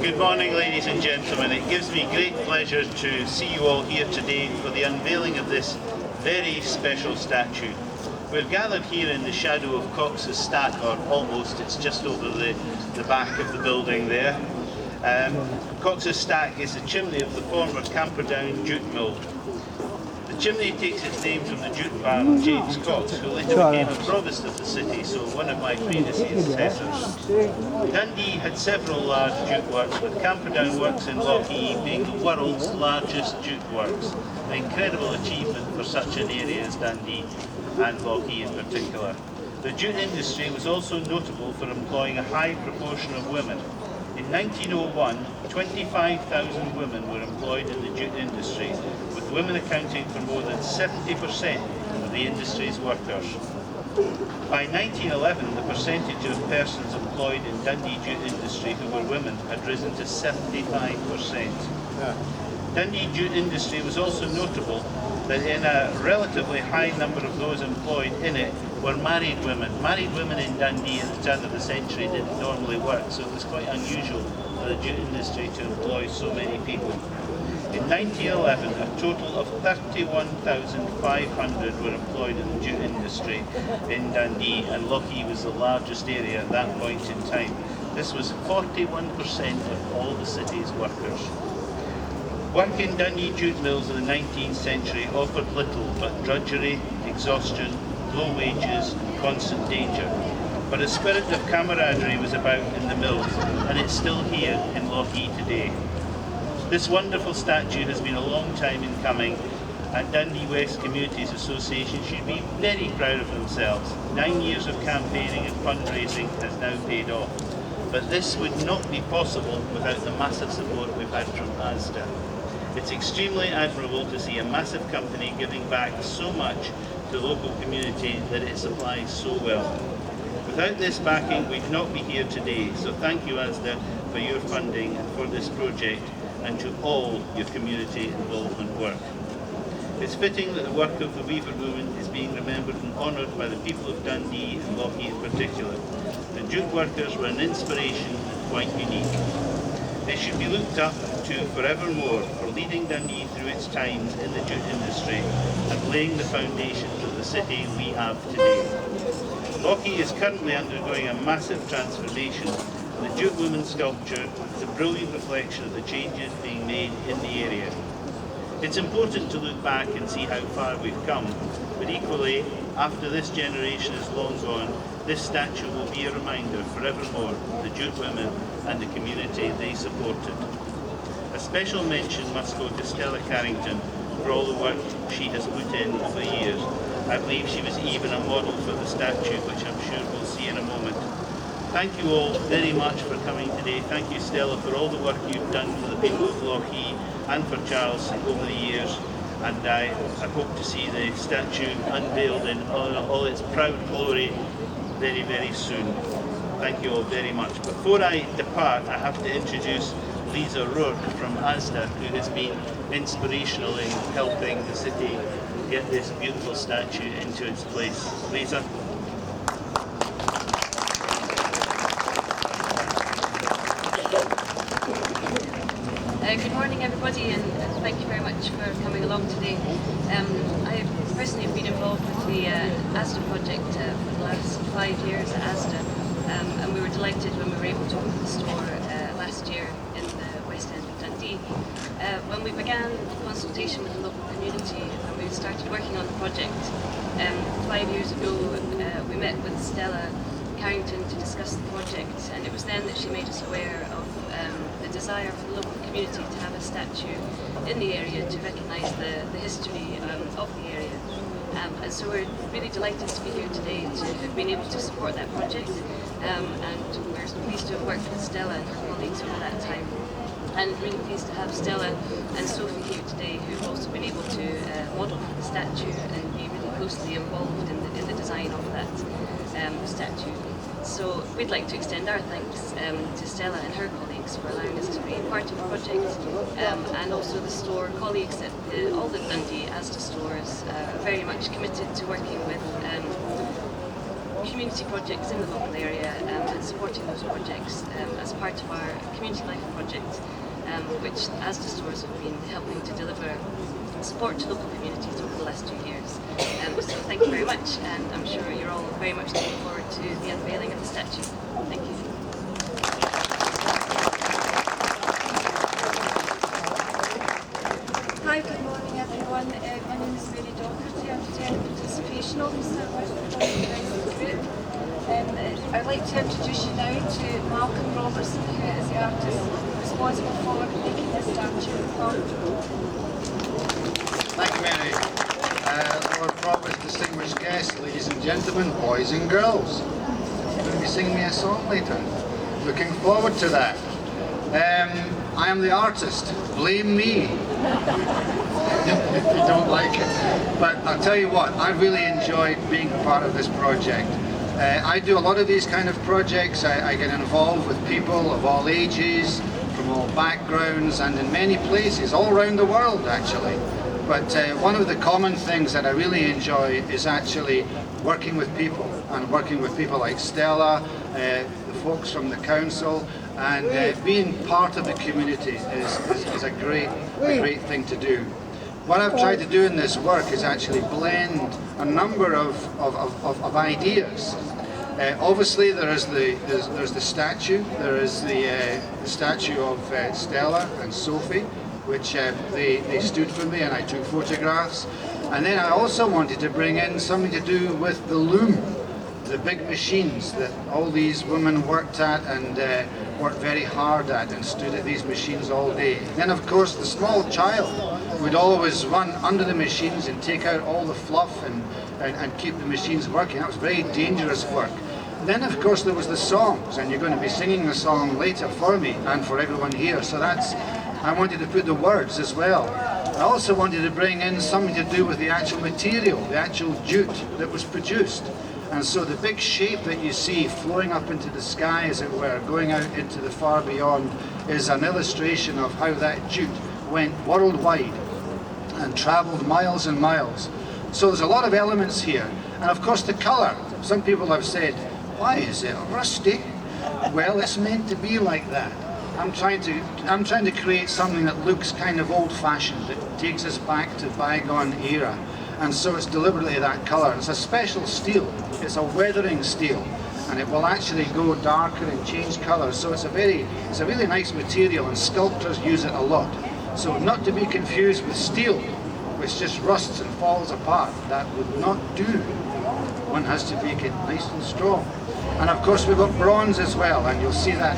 Good morning, ladies and gentlemen. It gives me great pleasure to see you all here today for the unveiling of this very special statue. We're gathered here in the shadow of Cox's Stack, or almost, it's just over the back of the building there. Cox's Stack is the chimney of the former Camperdown jute mill. The chimney takes its name from the jute baron James Cox, who later became a provost of the city, so one of my predecessors. Dundee had several large jute works, with Camperdown Works in Lochee being the world's largest jute works, an incredible achievement for such an area as Dundee, and Lochee in particular. The jute industry was also notable for employing a high proportion of women. In 1901, 25,000 women were employed in the jute industry, with women accounting for more than 70% of the industry's workers. By 1911, the percentage of persons employed in Dundee jute industry who were women had risen to 75%. Dundee jute industry was also notable that in a relatively high number of those employed in it were married women. Married women in Dundee at the turn of the century didn't normally work, so it was quite unusual for the jute industry to employ so many people. In 1911, a total of 31,500 were employed in the jute industry in Dundee, and Lochee was the largest area at that point in time. This was 41% of all the city's workers. Work in Dundee jute mills in the 19th century offered little but drudgery, exhaustion, low wages and constant danger. But a spirit of camaraderie was about in the mills, and it's still here in Lochee today. This wonderful statue has been a long time in coming, and Dundee West Communities Association should be very proud of themselves. 9 years of campaigning and fundraising has now paid off. But this would not be possible without the massive support we've had from ASDA. It's extremely admirable to see a massive company giving back so much to the local community that it supplies so well. Without this backing, we'd not be here today, so thank you ASDA for your funding and for this project, and to all your community involvement work. It's fitting that the work of the Weaver women is being remembered and honoured by the people of Dundee and Lochee in particular. The jute workers were an inspiration and quite unique. They should be looked up to forevermore for leading Dundee through its times in the jute industry and laying the foundations of the city we have today. Lochee is currently undergoing a massive transformation, and the Jute Women's sculpture is a brilliant reflection of the changes being made in the area. It's important to look back and see how far we've come, but equally, after this generation is long gone, this statue will be a reminder forevermore of the Jute women and the community they supported. A special mention must go to Stella Carington for all the work she has put in over the years. I believe she was even a model for the statue, which I'm sure we'll see in a moment. Thank you all very much for coming today. Thank you, Stella, for all the work you've done for the people of Lochee and for Charles over the years. And I hope to see the statue unveiled in all its proud glory very, very soon. Thank you all very much. Before I depart, I have to introduce Lisa Rourke from ASDA, who has been inspirational in helping the city get this beautiful statue into its place. Lisa. Good morning, everybody, and thank you very much for coming along today. I personally have been involved with the ASDA project for the last 5 years at ASDA, and we were delighted when we were able to open the store last year in the West End of Dundee. When we began consultation with the local community and we started working on the project 5 years ago, we met with Stella Carington to discuss the project, and it was then that she made us aware of the desire for the local community to have a statue in the area to recognise the history of the area. And so we're really delighted to be here today to have been able to support that project, and we're pleased to have worked with Stella and her colleagues over that time. And really pleased to have Stella and Sophie here today, who've also been able to model for the statue and be really closely involved in the design of that statue. So we'd like to extend our thanks to Stella and her colleagues for allowing us to be part of the project, and also the store colleagues at all the Dundee ASDA stores are very much committed to working with community projects in the local area and supporting those projects as part of our Community Life project, which ASDA stores have been helping to deliver support to local communities over the last 2 years. So thank you very much, and I'm sure you're all very much looking forward to the unveiling of the statue. Thank you. Hi, good morning everyone. My name is Mary Doherty. I'm the General Participation Officer with the Dundee West Group. I'd like to introduce you now to Malcolm Robertson, who is the artist responsible for making this statue. Thank you, Mary. Lord Provost, distinguished guests, ladies and gentlemen, boys and girls. You're going to be singing me a song later. Looking forward to that. I am the artist. Blame me if you don't like it. But I'll tell you what, I really enjoyed being part of this project. I do a lot of these kind of projects. I get involved with people of all ages, from all backgrounds, and in many places, all around the world actually. But one of the common things that I really enjoy is actually working with people, and working with people like Stella, the folks from the council, and being part of the community is a great thing to do. What I've tried to do in this work is actually blend a number of ideas. Obviously there's the statue, there is the statue of Stella and Sophie, which they stood for me and I took photographs. And then I also wanted to bring in something to do with the loom, the big machines that all these women worked at and worked very hard at and stood at these machines all day. Then of course the small child would always run under the machines and take out all the fluff and keep the machines working. That was very dangerous work. And then of course there was the songs, and you're going to be singing the song later for me and for everyone here. So I wanted to put the words as well. I also wanted to bring in something to do with the actual material, the actual jute that was produced. And so the big shape that you see flowing up into the sky, as it were, going out into the far beyond, is an illustration of how that jute went worldwide and travelled miles and miles. So there's a lot of elements here. And of course the colour. Some people have said, why is it rusty? Well, it's meant to be like that. I'm trying to create something that looks kind of old-fashioned, that takes us back to bygone era. And so it's deliberately that colour. It's a special steel. It's a weathering steel, and it will actually go darker and change colour. So it's a really nice material, and sculptors use it a lot. So not to be confused with steel, which just rusts and falls apart. That would not do. One has to make it nice and strong. And of course we've got bronze as well, and you'll see that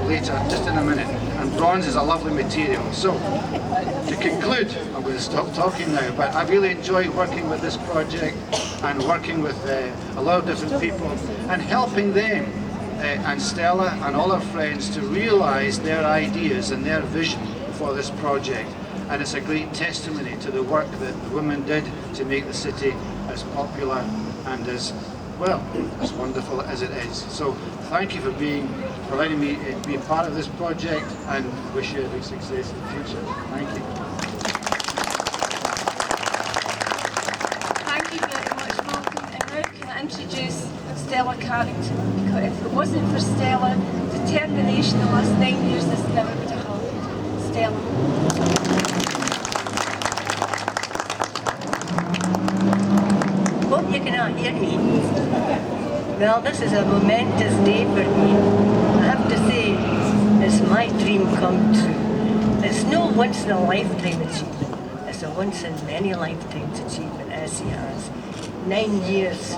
later, just in a minute. And bronze is a lovely material. So, to conclude, I'm going to stop talking now, but I really enjoyed working with this project and working with a lot of different people and helping them and Stella and all our friends to realise their ideas and their vision for this project. And it's a great testimony to the work that the women did to make the city as popular and as well, as wonderful as it is. So thank you for allowing me to be part of this project, and wish you every success in the future. Thank you. Thank you very much, Malcolm. And now can I introduce Stella Carington, because if it wasn't for Stella, determination the last 9 years, this never would have happened. Stella. Well, this is a momentous day for me. I have to say, it's my dream come true. It's no once-in-a-lifetime achievement. It's a once-in-many-lifetimes achievement, as he has. 9 years.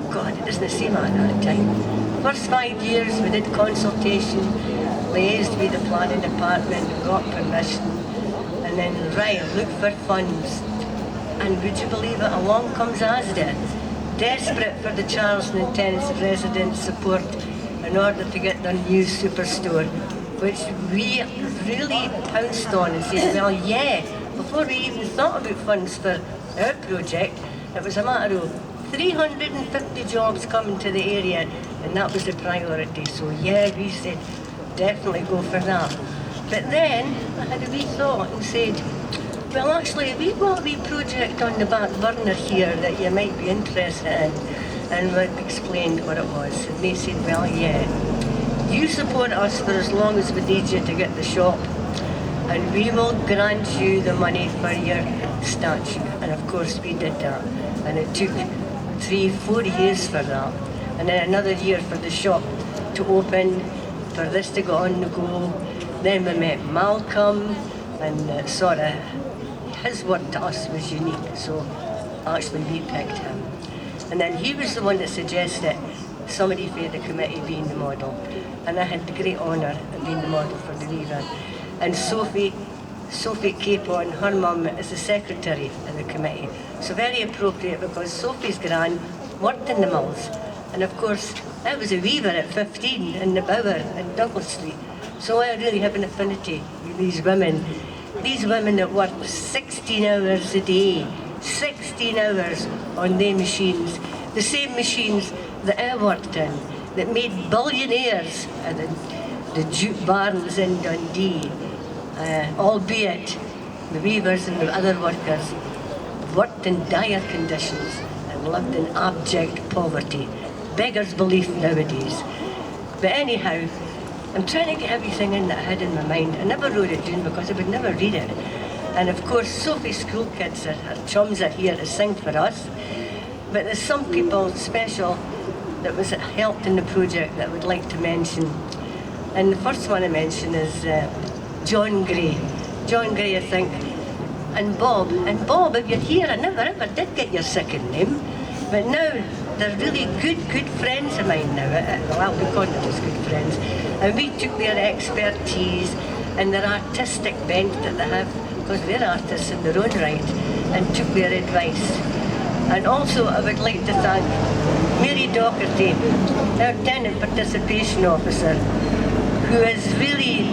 God, it doesn't seem like that time. First 5 years we did consultation, liaised with the planning department, got permission, and then right, look for funds. And would you believe it, along comes ASDA, desperate for the Charleston and Tennessee residents' support in order to get their new superstore, which we really pounced on and said, well, yeah, before we even thought about funds for our project, it was a matter of 350 jobs coming to the area, and that was the priority. So yeah, we said, definitely go for that. But then I had a wee thought and said, well, actually, we've got a wee project on the back burner here that you might be interested in. And we explained what it was. And they said, well, yeah, you support us for as long as we need you to get the shop, and we will grant you the money for your statue. And of course, we did that. And it took 3-4 years for that. And then another year for the shop to open, for this to go on the go. Then we met Malcolm, and sort of his work to us was unique, so actually we picked him. And then he was the one that suggested somebody for the committee being the model. And I had the great honour of being the model for the rerun. And Sophie Capon, her mum, is the secretary of the committee. So very appropriate, because Sophie's gran worked in the mills. And of course, I was a weaver at 15 in the Bower in Douglas Street. So I really have an affinity with these women. These women that work 16 hours a day, 16 hours on their machines, the same machines that I worked in, that made billionaires at the Jute barns in Dundee, albeit the weavers and the other workers worked in dire conditions and lived in abject poverty. Beggar's belief nowadays. But anyhow, I'm trying to get everything in that I had in my mind. I never wrote it down because I would never read it. And of course, Sophie's school kids, her chums are here to sing for us. But there's some people special that was helped in the project that I would like to mention. And the first one I mention is John Gray. John Gray, I think, and Bob. And Bob, if you're here, I never ever did get your second name. But now, they're really good friends of mine now. Well, we call them just good friends. And we took their expertise and their artistic bent that they have, because they're artists in their own right, and took their advice. And also, I would like to thank Mary Docherty, our tenant participation officer, who is really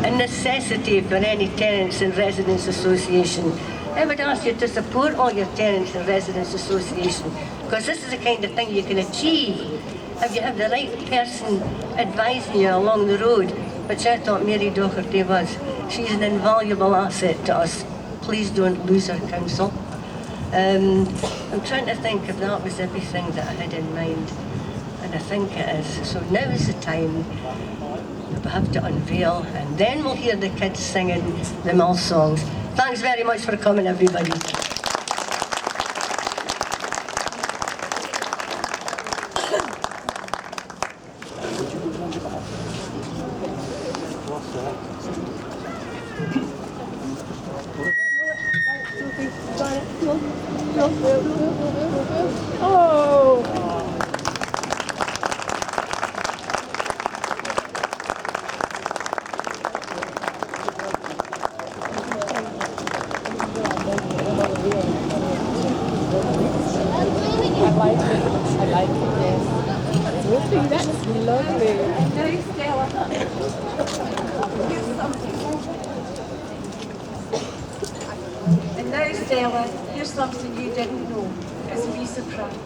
a necessity for any tenants and residents association. I would ask you to support all your tenants and residents association, because this is the kind of thing you can achieve if you have the right person advising you along the road, which I thought Mary Docherty was. She's an invaluable asset to us. Please don't lose her counsel. I'm trying to think if that was everything that I had in mind, and I think it is. So now is the time that we have to unveil, and then we'll hear the kids singing the mill songs. Thanks very much for coming, everybody. And now, Stella, here's something you didn't know. It's a wee surprise.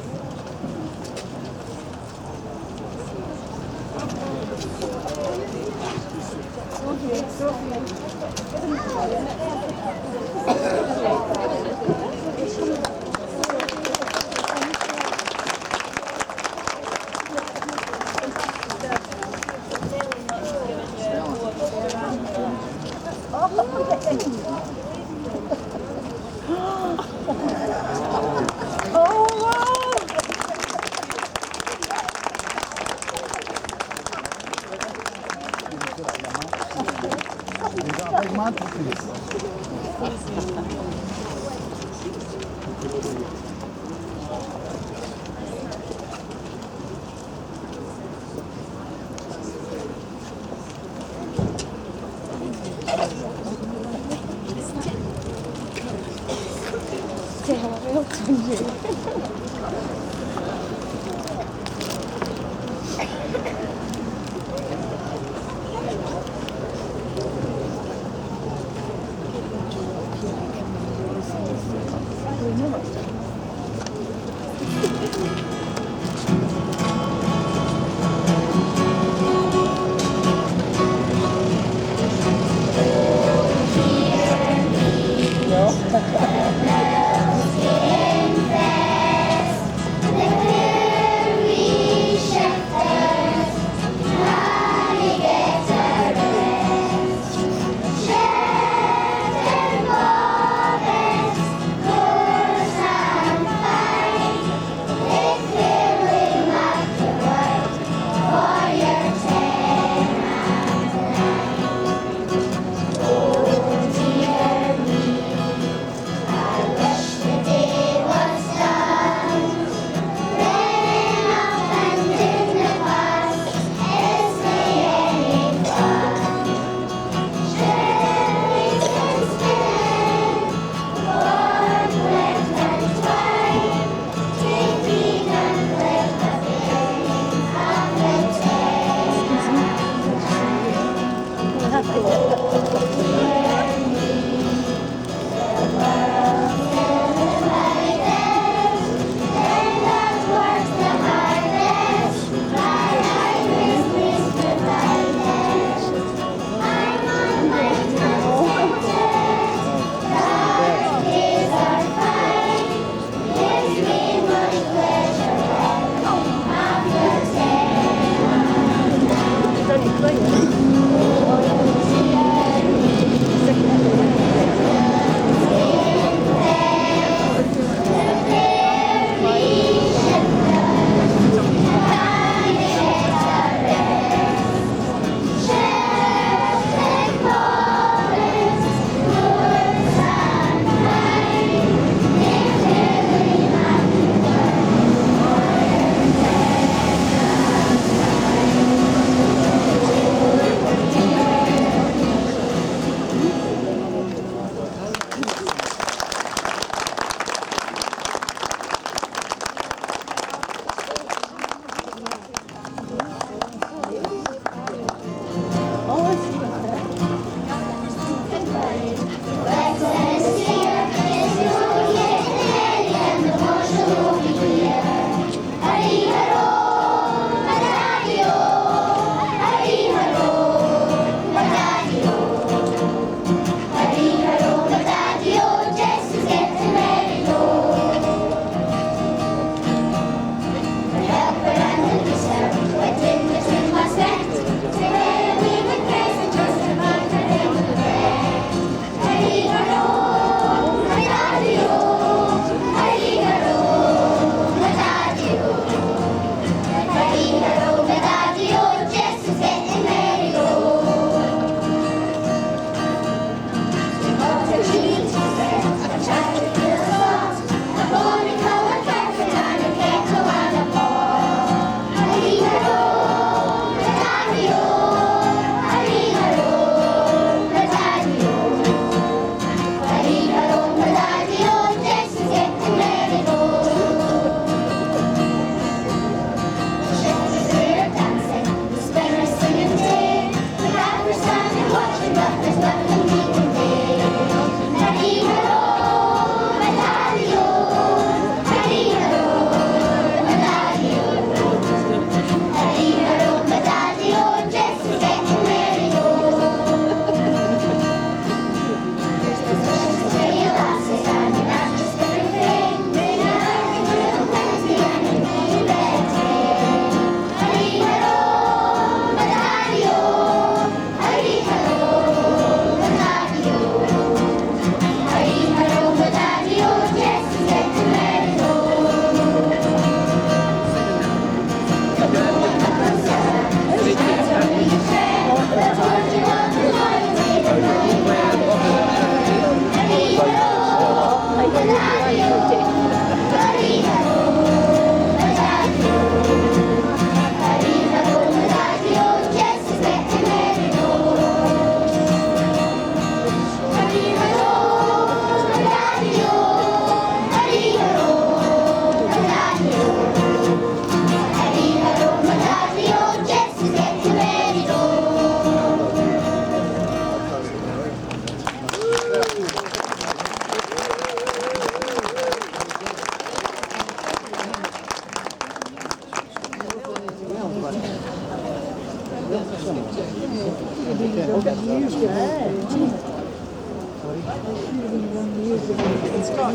Scott.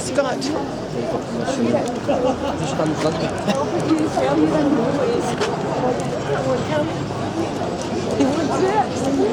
Scott.